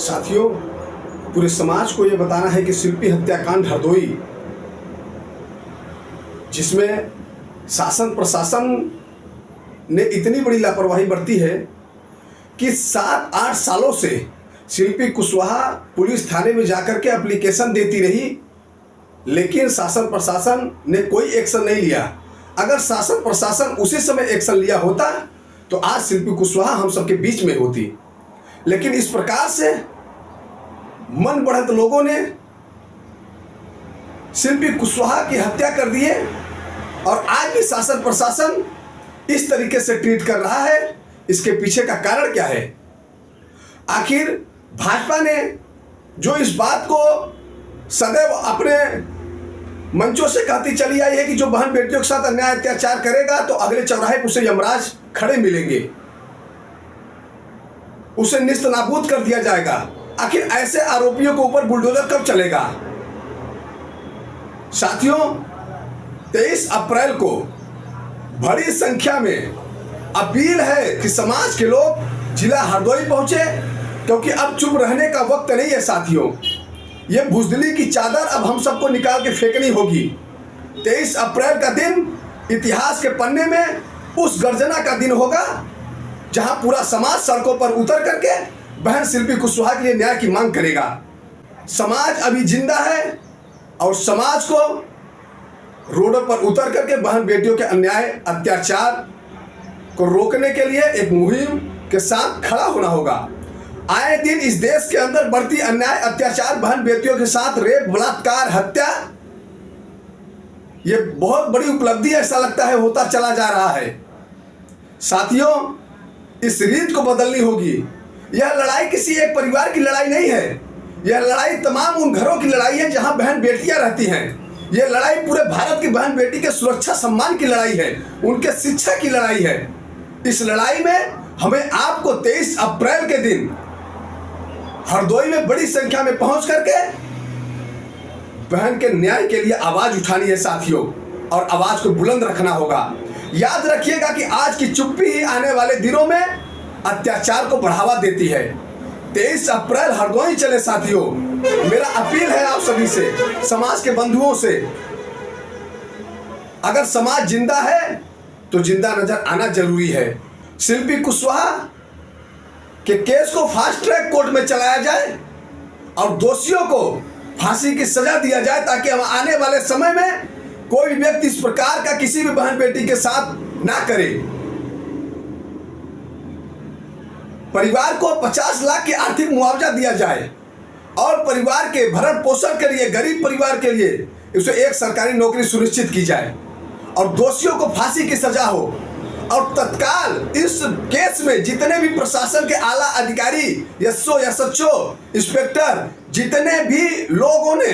साथियों, पूरे समाज को ये बताना है कि शिल्पी हत्याकांड हरदोई, जिसमें शासन प्रशासन ने इतनी बड़ी लापरवाही बरती है कि 7-8 सालों से शिल्पी कुशवाहा पुलिस थाने में जाकर के एप्लीकेशन देती रही, लेकिन शासन प्रशासन ने कोई एक्शन नहीं लिया। अगर शासन प्रशासन उसी समय एक्शन लिया होता तो आज शिल्पी कुशवाहा हम सबके बीच में होती। लेकिन इस प्रकार से मन बढ़त लोगों ने शिल्पी कुशवाहा की हत्या कर दी है और आज भी शासन प्रशासन इस तरीके से ट्रीट कर रहा है। इसके पीछे का कारण क्या है? आखिर भाजपा ने जो इस बात को सदैव अपने मंचों से कहती चली आई है कि जो बहन बेटियों के साथ अन्याय अत्याचार करेगा तो अगले चौराहे पर उसे यमराज खड़े मिलेंगे, उसे निस्त नाबूद कर दिया जाएगा। आखिर ऐसे आरोपियों के ऊपर बुलडोजर कब चलेगा? साथियों, 23 अप्रैल को बड़ी संख्या में अपील है कि समाज के लोग जिला हरदोई पहुंचे, क्योंकि अब चुप रहने का वक्त नहीं है। साथियों, ये बुजदिली की चादर अब हम सबको निकाल के फेंकनी होगी। 23 अप्रैल का दिन इतिहास के पन्ने में उस गर्जना का दिन होगा जहां पूरा समाज सड़कों पर उतर करके बहन शिल्पी कुशवाहा के लिए न्याय की मांग करेगा। समाज अभी जिंदा है और समाज को रोडों पर उतर करके बहन बेटियों के अन्याय अत्याचार को रोकने के लिए एक मुहिम के साथ खड़ा होना होगा। आए दिन इस देश के अंदर बढ़ती अन्याय अत्याचार, बहन बेटियों के साथ रेप, बलात्कार, हत्या, ये बहुत बड़ी उपलब्धि ऐसा लगता है होता चला जा रहा है। साथियों, इस रीत को बदलनी होगी। यह लड़ाई किसी एक परिवार की लड़ाई नहीं है, यह लड़ाई तमाम उन घरों की लड़ाई है जहां बहन बेटियां रहती हैं। यह लड़ाई पूरे भारत की बहन बेटी के सुरक्षा सम्मान की लड़ाई है, उनके शिक्षा की लड़ाई है। इस लड़ाई में हमें आपको 23 अप्रैल के दिन हरदोई में बड़ी संख्या में पहुंच करके बहन के न्याय के लिए आवाज उठानी है साथियों, और आवाज को बुलंद रखना होगा। याद रखिएगा कि आज की चुप्पी ही आने वाले दिनों में अत्याचार को बढ़ावा देती है। 23 अप्रैल हरदोई चले साथियों, मेरा अपील है आप सभी से, समाज के बंधुओं से। अगर समाज जिंदा है तो जिंदा नजर आना जरूरी है। शिल्पी कुशवाहा के केस को फास्ट ट्रैक कोर्ट में चलाया जाए और दोषियों को फांसी की सजा दिया जाए, ताकि हम आने वाले समय में कोई व्यक्ति इस प्रकार का किसी भी बहन बेटी के साथ ना करे। परिवार को 50 लाख की आर्थिक मुआवजा दिया जाए और परिवार के भरण पोषण के लिए, गरीब परिवार के लिए उसे एक सरकारी नौकरी सुनिश्चित की जाए और दोषियों को फांसी की सजा हो। और तत्काल इस केस में जितने भी प्रशासन के आला अधिकारी, एसओ, एसएचओ, इंस्पेक्टर, जितने भी लोगों ने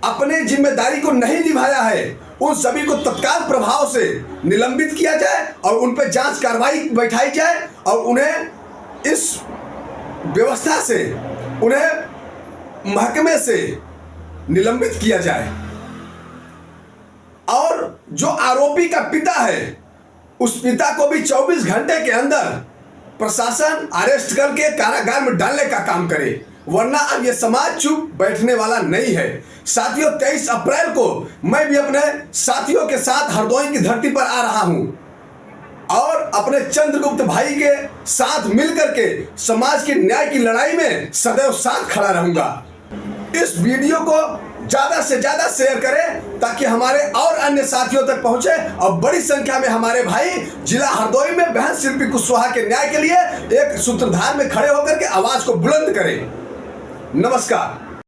अपने जिम्मेदारी को नहीं निभाया है, उन सभी को तत्काल प्रभाव से निलंबित किया जाए और उन पर जांच कार्रवाई बैठाई जाए और उन्हें इस व्यवस्था से, उन्हें महकमे से निलंबित किया जाए। और जो आरोपी का पिता है, उस पिता को भी 24 घंटे के अंदर प्रशासन अरेस्ट करके कारागार में डालने का काम करे, वरना अब ये समाज चुप बैठने वाला नहीं है। साथियों, 23 अप्रैल को मैं भी अपने साथियों के साथ हरदोई की धरती पर आ रहा हूं और अपने चंद्रगुप्त भाई के साथ मिलकर के समाज की न्याय की लड़ाई में सदैव साथ खड़ा रहूंगा। इस वीडियो को ज्यादा से ज्यादा शेयर करें ताकि हमारे और अन्य साथियों तक पहुंचे और बड़ी संख्या में हमारे भाई जिला हरदोई में बहन शिल्पी कुशवाहा के न्याय के लिए एक सूत्रधार में खड़े होकर के आवाज को बुलंद करें। नमस्कार।